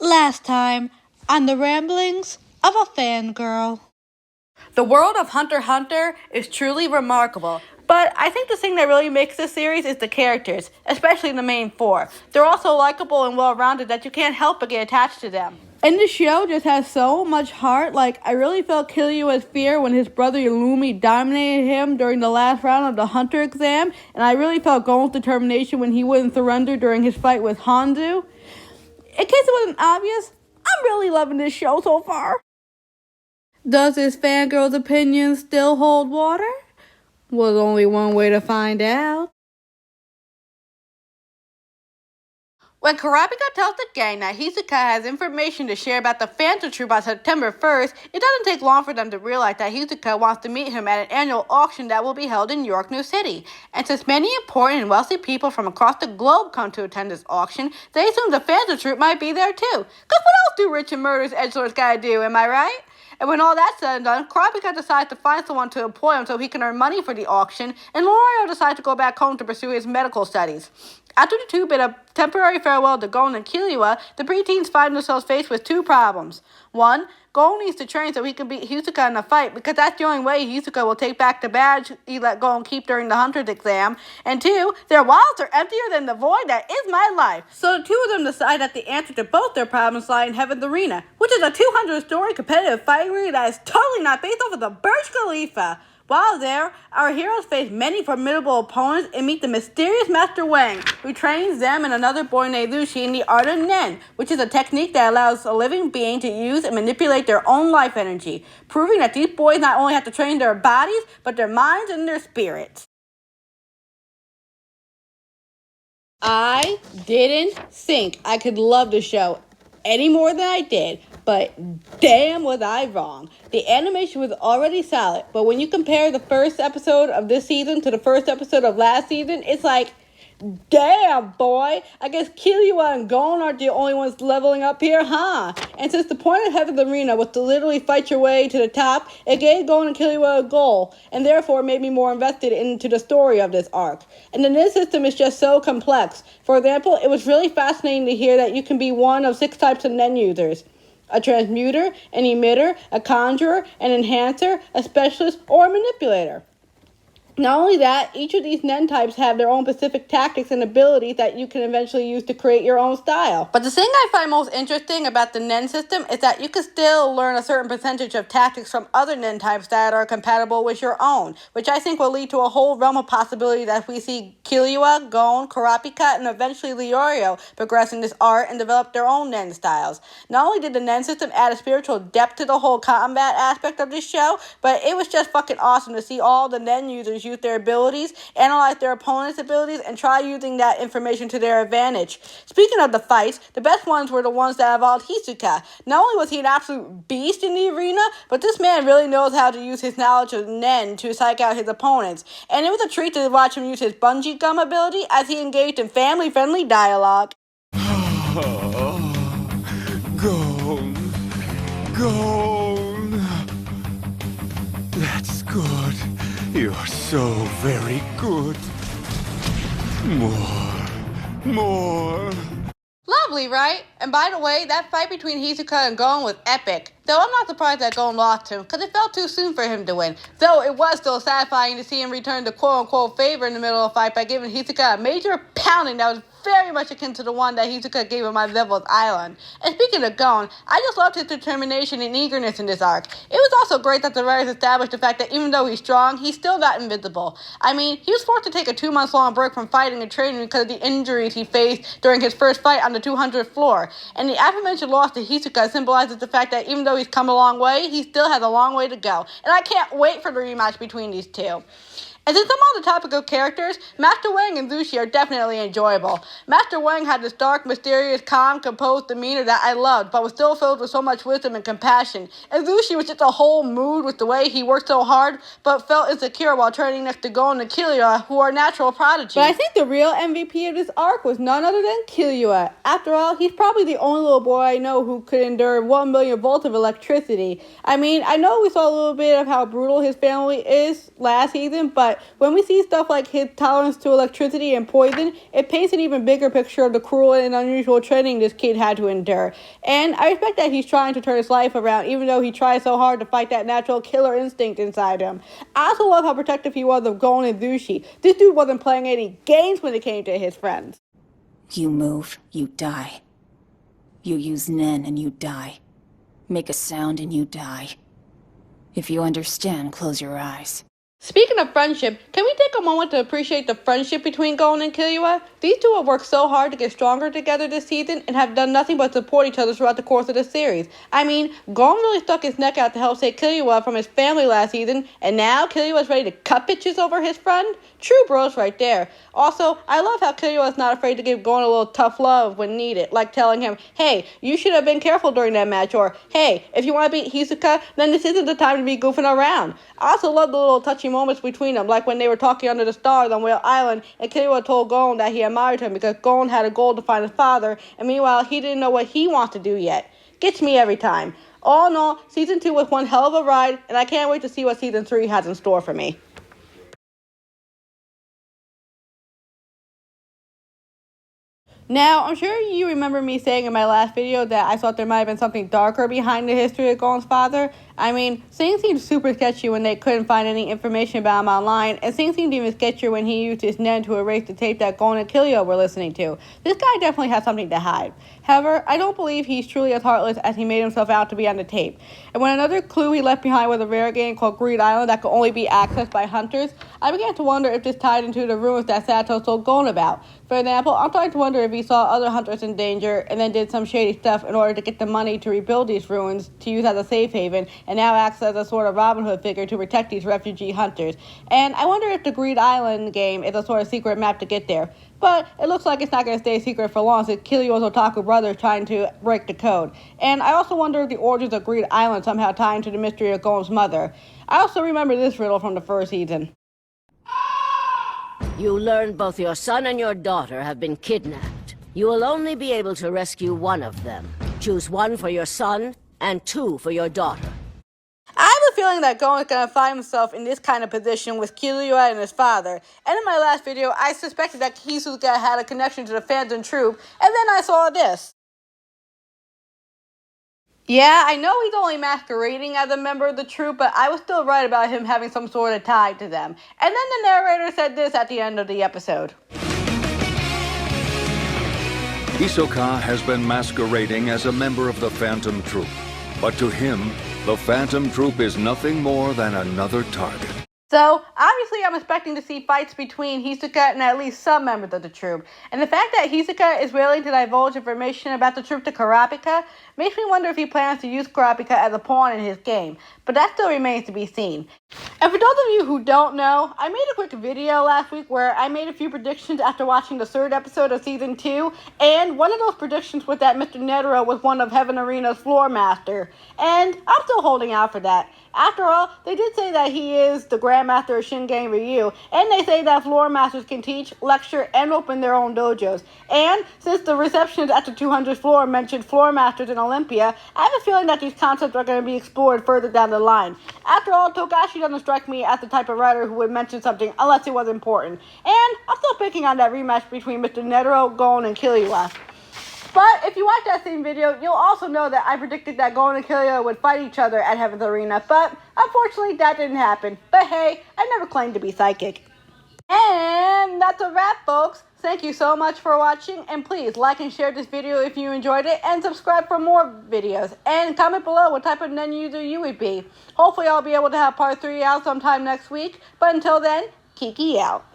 Last time on the ramblings of a fangirl. The world of Hunter x Hunter is truly remarkable, but I think the thing that really makes this series is the characters, especially the main four. They're also likable and well-rounded that you can't help but get attached to them. And the show just has so much heart. I really felt Killua's fear when his brother Illumi dominated him during the last round of the Hunter exam, and I really felt Gon's determination when he wouldn't surrender during his fight with Handu. In case it wasn't obvious, I'm really loving this show so far. Does this fangirl's opinion still hold water? Well, there's only one way to find out. When Kurapika tells the gang that Hisoka has information to share about the Phantom Troop on September 1st, it doesn't take long for them to realize that Hisoka wants to meet him at an annual auction that will be held in York New City. And since many important and wealthy people from across the globe come to attend this auction, they assume the Phantom Troop might be there too. Cause what else do rich and murderous edgelords gotta do, am I right? And when all that's said and done, Kurapika decides to find someone to employ him so he can earn money for the auction, and Lorio decides to go back home to pursue his medical studies. After the two bid a temporary farewell to Gon and Killua, the preteens find themselves faced with two problems. One, Gon needs to train so he can beat Hisoka in the fight, because that's the only way Hisoka will take back the badge he let Gon keep during the Hunter's exam. And two, their wallets are emptier than the void that is my life. So the two of them decide that the answer to both their problems lie in Heaven's Arena, which is a 200-story competitive fighting ring that is totally not based off of the Burj Khalifa. While there, our heroes face many formidable opponents and meet the mysterious Master Wang, who trains them and another boy named Lucy in the art of Nen, which is a technique that allows a living being to use and manipulate their own life energy, proving that these boys not only have to train their bodies, but their minds and their spirits. I didn't think I could love the show any more than I did, but damn was I wrong. The animation was already solid, but when you compare the first episode of this season to the first episode of last season, it's like, damn, boy. I guess Killua and Gon aren't the only ones leveling up here, huh? And since the point of Heaven's Arena was to literally fight your way to the top, it gave Gon and Killua a goal, and therefore made me more invested into the story of this arc. And the Nen system is just so complex. For example, it was really fascinating to hear that you can be one of 6 types of Nen users: a transmuter, an emitter, a conjurer, an enhancer, a specialist, or a manipulator. Not only that, each of these Nen types have their own specific tactics and abilities that you can eventually use to create your own style. But the thing I find most interesting about the Nen system is that you can still learn a certain percentage of tactics from other Nen types that are compatible with your own, which I think will lead to a whole realm of possibility that we see Killua, Gon, Kurapika, and eventually Leorio progress in this art and develop their own Nen styles. Not only did the Nen system add a spiritual depth to the whole combat aspect of this show, but it was just fucking awesome to see all the Nen users use their abilities, analyze their opponent's abilities, and try using that information to their advantage. Speaking of the fights, the best ones were the ones that involved Hisoka. Not only was he an absolute beast in the arena, but this man really knows how to use his knowledge of Nen to psych out his opponents. And it was a treat to watch him use his bungee gum ability as he engaged in family-friendly dialogue. Gone. That's good. You're so very good. More. Lovely, right? And by the way, that fight between Hisoka and Gon was epic. Though I'm not surprised that Gon lost him, because it felt too soon for him to win. Though it was still satisfying to see him return to quote-unquote favor in the middle of the fight by giving Hisoka a major pounding that was very much akin to the one that Hisoka gave him on Devil's Island. And speaking of Gon, I just loved his determination and eagerness in this arc. It was also great that the writers established the fact that even though he's strong, he's still not invincible. I mean, he was forced to take a 2-month-long break from fighting and training because of the injuries he faced during his first fight on the 200th floor. And the aforementioned loss to Hisoka symbolizes the fact that even though he's come a long way, he still has a long way to go. And I can't wait for the rematch between these two. And since I'm on the topic of characters, Master Wang and Zushi are definitely enjoyable. Master Wang had this dark, mysterious, calm, composed demeanor that I loved, but was still filled with so much wisdom and compassion. And Zushi was just a whole mood with the way he worked so hard, but felt insecure while training next to Gon and Killua, who are natural prodigies. But I think the real MVP of this arc was none other than Killua. After all, he's probably the only little boy I know who could endure 1 million volts of electricity. I mean, I know we saw a little bit of how brutal his family is last season, but but when we see stuff like his tolerance to electricity and poison, it paints an even bigger picture of the cruel and unusual training this kid had to endure. And I respect that he's trying to turn his life around, even though he tries so hard to fight that natural killer instinct inside him. I also love how protective he was of Gon and Zushi. This dude wasn't playing any games when it came to his friends. You move, you die. You use Nen and you die. Make a sound and you die. If you understand, close your eyes. Speaking of friendship, can we take a moment to appreciate the friendship between Gon and Killua? These two have worked so hard to get stronger together this season and have done nothing but support each other throughout the course of the series. I mean, Gon really stuck his neck out to help save Killua from his family last season, and now Killua's ready to cut bitches over his friend? True bros right there. Also, I love how Killua is not afraid to give Gon a little tough love when needed, like telling him, hey, you should have been careful during that match, or hey, if you want to beat Hisoka, then this isn't the time to be goofing around. I also love the little touchy moments between them, like when they were talking under the stars on Whale Island, and Killua told Gon that he admired him because Gon had a goal to find his father, and meanwhile, he didn't know what he wants to do yet. Gets me every time. All in all, Season 2 was one hell of a ride, and I can't wait to see what Season 3 has in store for me. Now, I'm sure you remember me saying in my last video that I thought there might have been something darker behind the history of Gon's father. I mean, things seemed super sketchy when they couldn't find any information about him online, and things seemed even sketchier when he used his Nen to erase the tape that Gon and Killua were listening to. This guy definitely has something to hide. However, I don't believe he's truly as heartless as he made himself out to be on the tape. And when another clue he left behind was a rare game called Greed Island that could only be accessed by hunters, I began to wonder if this tied into the rumors that Sato told Gon about. For example, I'm starting to wonder if he saw other hunters in danger and then did some shady stuff in order to get the money to rebuild these ruins to use as a safe haven, and now acts as a sort of Robin Hood figure to protect these refugee hunters. And I wonder if the Greed Island game is a sort of secret map to get there. But it looks like it's not going to stay secret for long since Killua's otaku brother is trying to break the code. And I also wonder if the origins of Greed Island somehow tie into the mystery of Gon's mother. I also remember this riddle from the first season. You learn both your son and your daughter have been kidnapped. You will only be able to rescue one of them. Choose one for your son and two for your daughter. I have a feeling that Gon is going to find himself in this kind of position with Killua and his father. And in my last video, I suspected that Hisoka had a connection to the Phantom Troop, and then I saw this. Yeah, I know he's only masquerading as a member of the troop, but I was still right about him having some sort of tie to them. And then the narrator said this at the end of the episode. Hisoka has been masquerading as a member of the Phantom Troop. But to him, the Phantom Troop is nothing more than another target. So, obviously I'm expecting to see fights between Hisoka and at least some members of the troop. And the fact that Hisoka is willing to divulge information about the troop to Kurapika makes me wonder if he plans to use Kurapika as a pawn in his game. But that still remains to be seen. And for those of you who don't know, I made a quick video last week where I made a few predictions after watching the third episode of Season 2. And one of those predictions was that Mr. Netero was one of Heaven Arena's floor master. And I'm still holding out for that. After all, they did say that he is the Grandmaster of Shingen Ryu, and they say that floor masters can teach, lecture, and open their own dojos. And since the receptions at the 200th floor mentioned floor masters in Olympia, I have a feeling that these concepts are going to be explored further down the line. After all, Togashi doesn't strike me as the type of writer who would mention something unless it was important. And I'm still picking on that rematch between Mr. Netero, Gon, and Killua. But if you watch that same video, you'll also know that I predicted that Gon and Killua would fight each other at Heaven's Arena, but unfortunately that didn't happen. But hey, I never claimed to be psychic. And that's a wrap, folks. Thank you so much for watching, and please like and share this video if you enjoyed it, and subscribe for more videos. And comment below what type of Nen user you would be. Hopefully I'll be able to have part 3 out sometime next week, but until then, Kiki out.